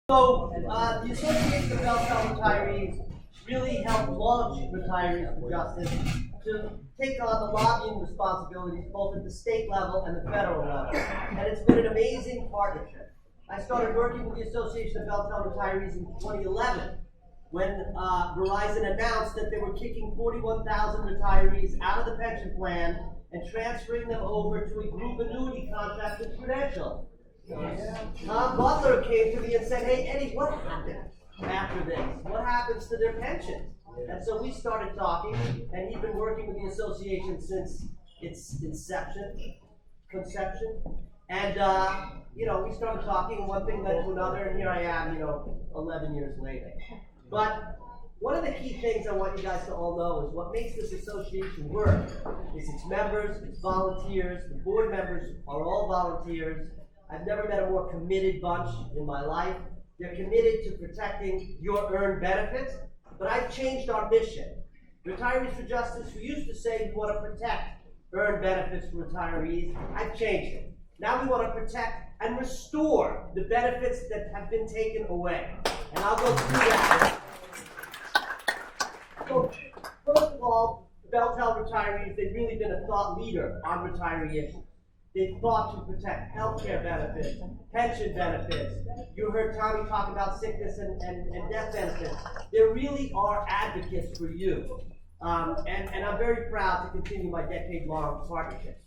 So, the Association of BellTel Retirees really helped launch Retirees for Justice to take on the lobbying responsibilities both at the state level and the federal level. And it's been an amazing partnership. I started working with the Association of BellTel Retirees in 2011 when Verizon announced that they were kicking 41,000 retirees out of the pension plan and transferring them over to a group annuity contract with Prudential. Tom Butler came to me and said, "Hey, Eddie, what happened after this? What happens to their pensions?" And so we started talking, and he's been working with the association since its conception. And, we started talking, and one thing led to another, and here I am, 11 years later. But one of the key things I want you guys to all know is what makes this association work is its members, its volunteers. The board members are all volunteers. I've never met a more committed bunch in my life. They're committed to protecting your earned benefits, but I've changed our mission. Retirees for Justice, we used to say we want to protect earned benefits for retirees. I've changed it. Now we want to protect and restore the benefits that have been taken away. And I'll go through that. So, first of all, BellTel Retirees, they've really been a thought leader on retiree issues. They've fought to protect health care benefits, pension benefits. You heard Tommy talk about sickness and death benefits. They really are advocates for you. And I'm very proud to continue my decade-long partnership.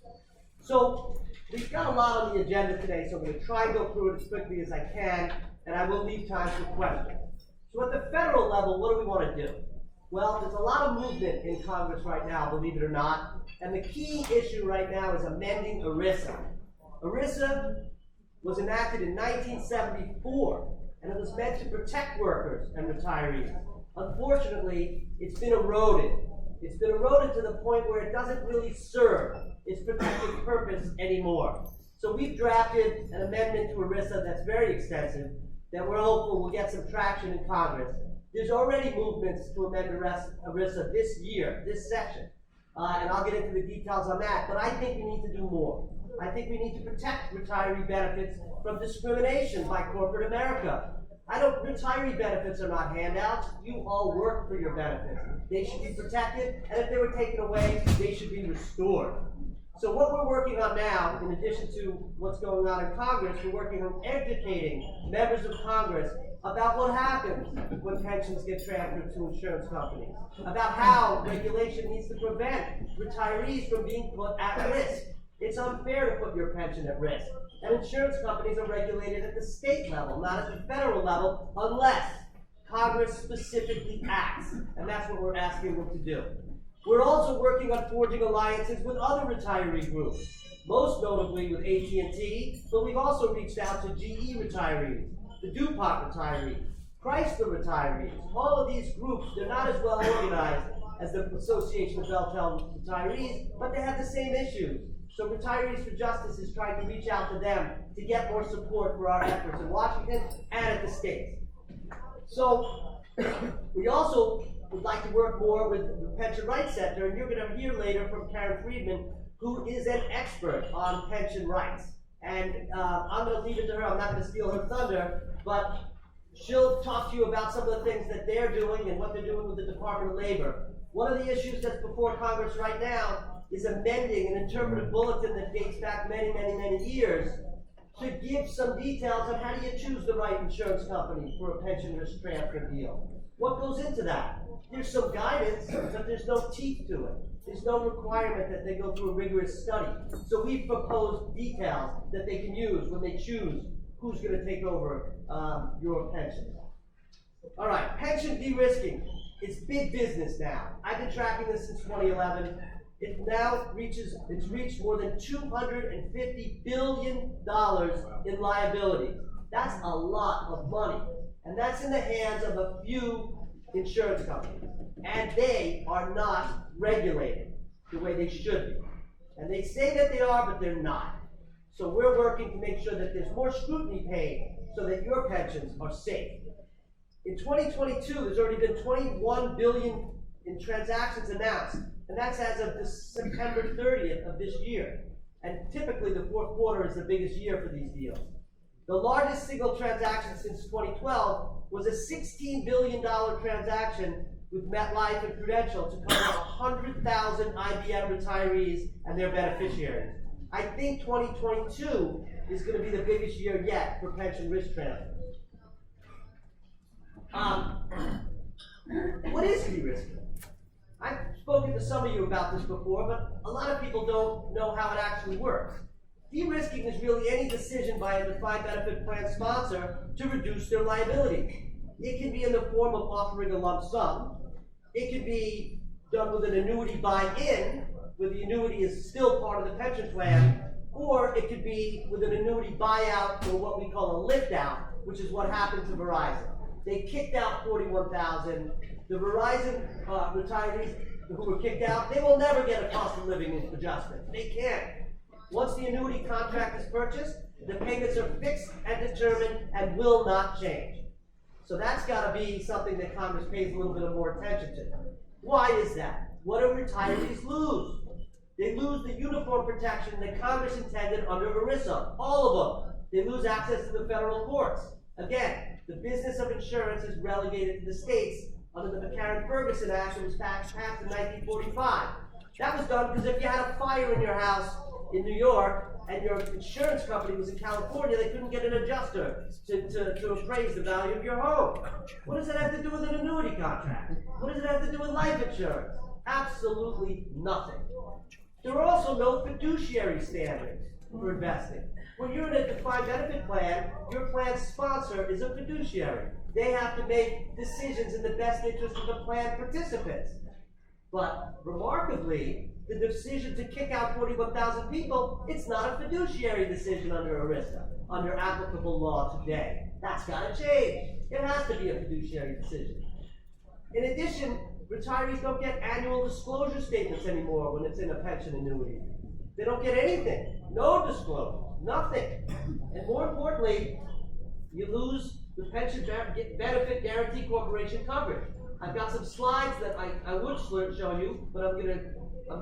So we've got a lot on the agenda today, so I'm going to try and go through it as quickly as I can, and I will leave time for questions. So at the federal level, what do we want to do? Well, there's a lot of movement in Congress right now, believe it or not. And the key issue right now is amending ERISA. ERISA was enacted in 1974, and it was meant to protect workers and retirees. Unfortunately, it's been eroded. It's been eroded to the point where it doesn't really serve its protective purpose anymore. So we've drafted an amendment to ERISA that's very extensive, that we're hopeful will get some traction in Congress. There's already movements to amend ERISA this year, this session. And I'll get into the details on that, but I think we need to do more. I think we need to protect retiree benefits from discrimination by corporate America. Retiree benefits are not handouts. You all work for your benefits. They should be protected, and if they were taken away, they should be restored. So what we're working on now, in addition to what's going on in Congress, we're working on educating members of Congress about what happens when pensions get transferred to insurance companies, about how regulation needs to prevent retirees from being put at risk. It's unfair to put your pension at risk. And insurance companies are regulated at the state level, not at the federal level, unless Congress specifically acts. And that's what we're asking them to do. We're also working on forging alliances with other retiree groups, most notably with AT&T, but we've also reached out to GE retirees, the DuPont retirees, Chrysler retirees. All of these groups, they're not as well organized as the Association of BellTel Retirees, but they have the same issues. So Retirees for Justice is trying to reach out to them to get more support for our efforts in Washington and at the states. So we also would like to work more with the Pension Rights Center, and you're going to hear later from Karen Friedman, who is an expert on pension rights. And I'm going to leave it to her. I'm not going to steal her thunder, but she'll talk to you about some of the things that they're doing and what they're doing with the Department of Labor. One of the issues that's before Congress right now is amending an interpretive bulletin that dates back many, many, many years to give some details on how do you choose the right insurance company for a pension risk transfer deal. What goes into that? There's some guidance, but there's no teeth to it. There's no requirement that they go through a rigorous study. So we've proposed details that they can use when they choose who's going to take over your pension. All right, pension de-risking. It's big business now. I've been tracking this since 2011. It now it's reached more than $250 billion in liabilities. That's a lot of money. And that's in the hands of a few insurance companies. And they are not regulated the way they should be. And they say that they are, but they're not. So we're working to make sure that there's more scrutiny paid so that your pensions are safe. In 2022, there's already been $21 billion in transactions announced. And that's as of September 30th of this year. And typically the fourth quarter is the biggest year for these deals. The largest single transaction since 2012 was a $16 billion transaction with MetLife and Prudential to cover 100,000 IBM retirees and their beneficiaries. I think 2022 is going to be the biggest year yet for pension risk transfers. What is de-risking? I've spoken to some of you about this before, but a lot of people don't know how it actually works. De-risking is really any decision by a defined benefit plan sponsor to reduce their liability. It can be in the form of offering a lump sum. It can be done with an annuity buy-in, where the annuity is still part of the pension plan, or it could be with an annuity buyout or what we call a lift-out, which is what happened to Verizon. They kicked out 41,000. The Verizon retirees who were kicked out, they will never get a cost of living adjustment. They can't. Once the annuity contract is purchased, the payments are fixed and determined and will not change. So that's got to be something that Congress pays a little bit of more attention to. Why is that? What do retirees lose? They lose the uniform protection that Congress intended under ERISA, all of them. They lose access to the federal courts. Again, the business of insurance is relegated to the states under the McCarran-Ferguson Act that was passed in 1945. That was done because if you had a fire in your house in New York and your insurance company was in California, they couldn't get an adjuster to appraise the value of your home. What does that have to do with an annuity contract? What does it have to do with life insurance? Absolutely nothing. There are also no fiduciary standards for investing. When you're in a defined benefit plan, your plan sponsor is a fiduciary. They have to make decisions in the best interest of the plan participants. But remarkably, the decision to kick out 41,000 people, it's not a fiduciary decision under ERISA, under applicable law today. That's got to change. It has to be a fiduciary decision. In addition, retirees don't get annual disclosure statements anymore when it's in a pension annuity. They don't get anything. No disclosure. Nothing. And more importantly, you lose the Pension Benefit Guaranty Corporation coverage. I've got some slides that I would show you, but I'm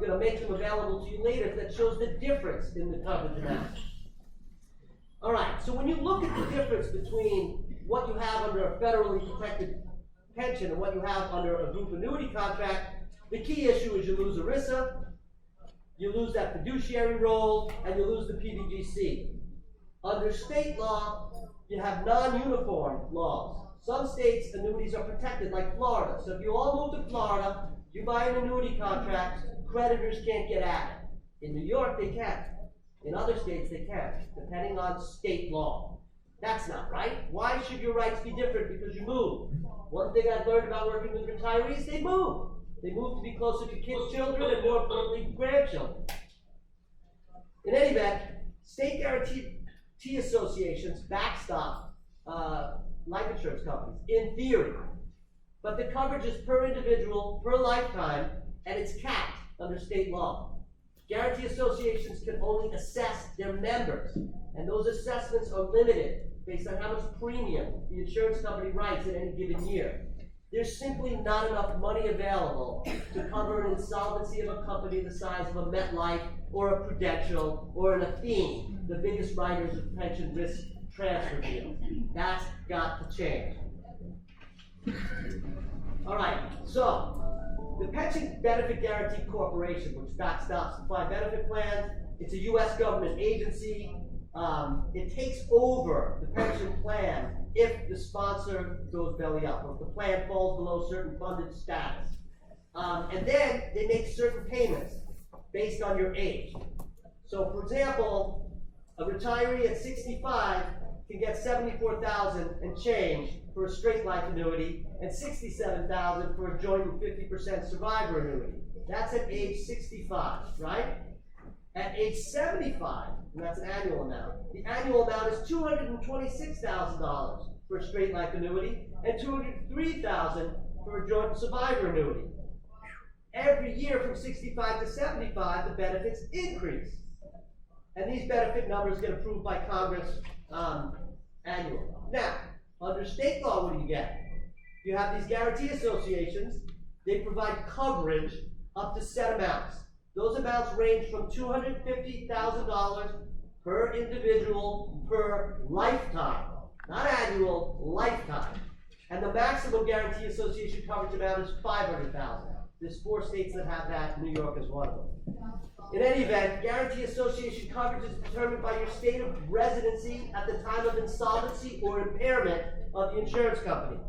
gonna make them available to you later that shows the difference in the coverage amount. All right, so when you look at the difference between what you have under a federally protected pension and what you have under a group annuity contract, the key issue is you lose ERISA, you lose that fiduciary role, and you lose the PBGC. Under state law, you have non-uniform laws. Some states, annuities are protected, like Florida. So if you all move to Florida, you buy an annuity contract, creditors can't get at it. In New York, they can. In other states, they can, depending on state law. That's not right. Why should your rights be different because you move? One thing I've learned about working with retirees, they move. They move to be closer to kids, children, and more importantly, grandchildren. In any event, state guarantee associations backstop life insurance companies, in theory. But the coverage is per individual, per lifetime, and it's capped under state law. Guarantee associations can only assess their members, and those assessments are limited based on how much premium the insurance company writes in any given year. There's simply not enough money available to cover an insolvency of a company the size of a MetLife or a Prudential or an Athene, the biggest writers of pension risk transfer deals. That's got to change. All right, so the Pension Benefit Guaranty Corporation, which backstops defined benefit plans, it's a U.S. government agency. It takes over the pension plan if the sponsor goes belly up, or if the plan falls below certain funded status. And then they make certain payments based on your age. So for example, a retiree at 65 can get $74,000 and change for a straight life annuity, and $67,000 for a joint and 50% survivor annuity. That's at age 65, right? At age 75, and that's an annual amount, the annual amount is $226,000 for a straight life annuity, and $203,000 for a joint and survivor annuity. Every year from 65 to 75, the benefits increase. And these benefit numbers get approved by Congress annually. Now, under state law, what do you get? You have these guarantee associations. They provide coverage up to set amounts. Those amounts range from $250,000 per individual per lifetime, not annual, lifetime. And the maximum guarantee association coverage amount is $500,000. There's 4 states that have that. New York is one of them. In any event, guarantee association coverage is determined by your state of residency at the time of insolvency or impairment of the insurance company.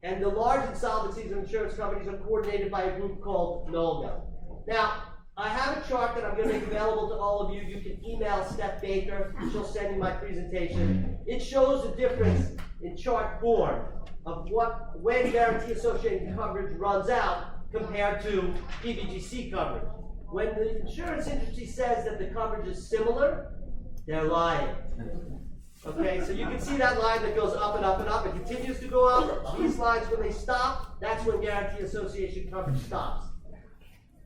And the large insolvencies of insurance companies are coordinated by a group called NOLGA. Now, I have a chart that I'm going to make available to all of you. You can email Steph Baker. She'll send you my presentation. It shows the difference in chart form of when guarantee associated coverage runs out compared to PBGC coverage. When the insurance industry says that the coverage is similar, they're lying. Okay, so you can see that line that goes up and up and up. It continues to go up. These lines, when they stop, that's when guarantee association coverage stops.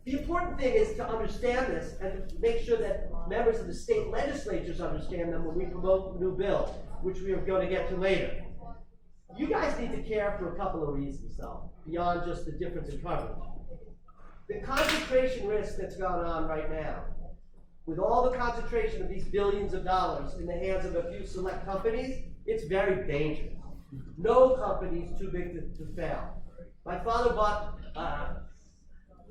The important thing is to understand this and to make sure that members of the state legislatures understand them when we promote new bills, which we are going to get to later. You guys need to care for a couple of reasons, though, beyond just the difference in coverage. The concentration risk that's going on right now, with all the concentration of these billions of dollars in the hands of a few select companies, it's very dangerous. No company is too big to fail. My father bought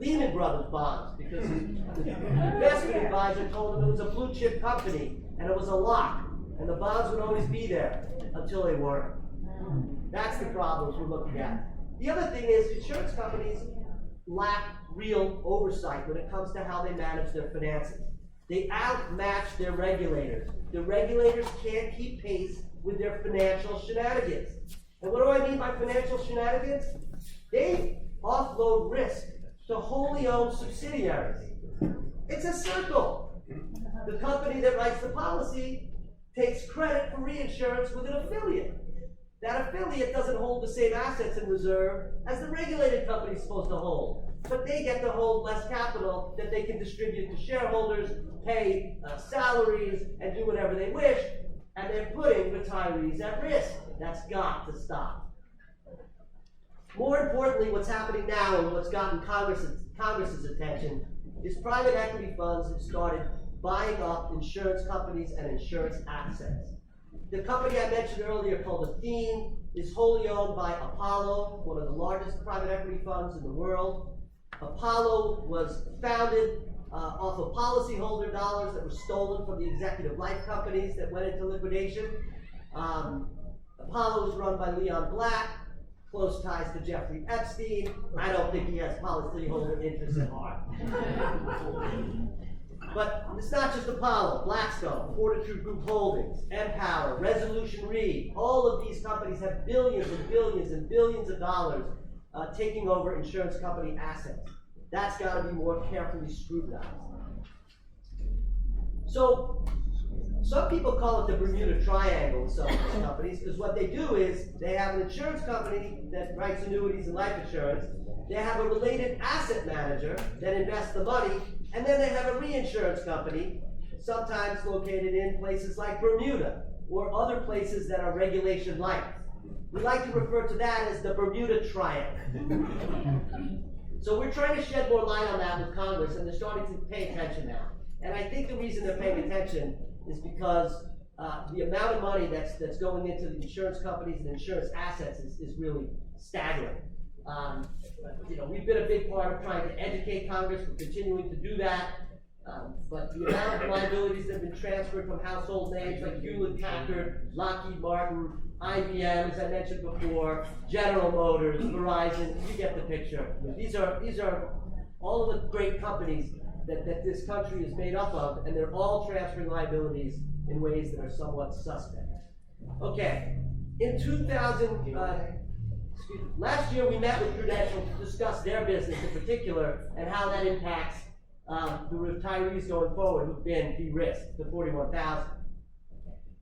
Lehman Brothers bonds because his investment advisor told him it was a blue chip company and it was a lock, and the bonds would always be there until they weren't. That's the problems we're looking at. The other thing is insurance companies lack real oversight when it comes to how they manage their finances. They outmatch their regulators. The regulators can't keep pace with their financial shenanigans. And what do I mean by financial shenanigans? They offload risk to wholly owned subsidiaries. It's a circle. The company that writes the policy takes credit for reinsurance with an affiliate. That affiliate doesn't hold the same assets in reserve as the regulated company is supposed to hold. But they get to hold less capital that they can distribute to shareholders, pay salaries, and do whatever they wish, and they're putting retirees at risk. That's got to stop. More importantly, what's happening now and what's gotten Congress's attention is private equity funds have started buying up insurance companies and insurance assets. The company I mentioned earlier called Athene is wholly owned by Apollo, one of the largest private equity funds in the world. Apollo was founded off of policyholder dollars that were stolen from the executive life companies that went into liquidation. Apollo was run by Leon Black, close ties to Jeffrey Epstein. I don't think he has policyholder interests at heart. But it's not just Apollo, Blackstone, Fortitude Group Holdings, Empower, Resolution Re. All of these companies have billions and billions and billions of dollars taking over insurance company assets. That's got to be more carefully scrutinized. So, some people call it the Bermuda Triangle in some of these companies, because what they do is they have an insurance company that writes annuities and life insurance. They have a related asset manager that invests the money, and then they have a reinsurance company, sometimes located in places like Bermuda or other places that are regulation light. We like to refer to that as the Bermuda Triangle. So we're trying to shed more light on that with Congress, and they're starting to pay attention now. And I think the reason they're paying attention is because the amount of money that's going into the insurance companies and insurance assets is really staggering. We've been a big part of trying to educate Congress. We're continuing to do that. But the amount of liabilities that have been transferred from household names like Hewlett-Packard, Lockheed Martin, IBM, as I mentioned before, General Motors, Verizon, you get the picture. These are all of the great companies that this country is made up of, and they're all transferring liabilities in ways that are somewhat suspect. Okay, in last year we met with Prudential to discuss their business in particular and how that impacts the retirees going forward who've been de-risked, the 41,000.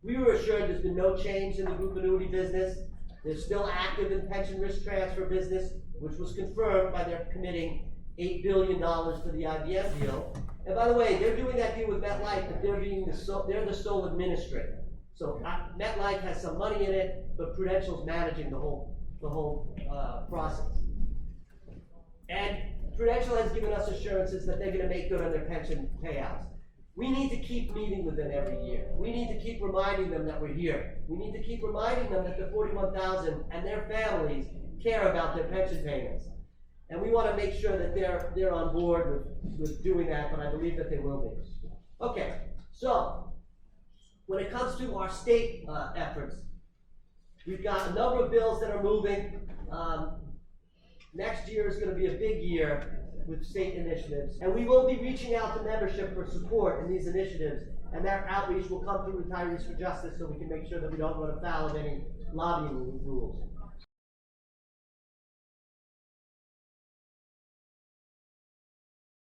We were assured there's been no change in the group annuity business. They're still active in pension risk transfer business, which was confirmed by their committing $8 billion to the IBM deal. And by the way, they're doing that deal with MetLife, but they're the sole administrator. So MetLife has some money in it, but Prudential's managing the whole process. And Prudential has given us assurances that they're going to make good on their pension payouts. we need to keep meeting with them every year. We need to keep reminding them that we're here. We need to keep reminding them that the 41,000 and their families care about their pension payments. And we want to make sure that they're on board with doing that, but I believe that they will be. Okay, so when it comes to our state efforts, we've got a number of bills that are moving. Next year is going to be a big year with state initiatives, and we will be reaching out to membership for support in these initiatives, and that outreach will come through Retirees for Justice so we can make sure that we don't run afoul of any lobbying rules.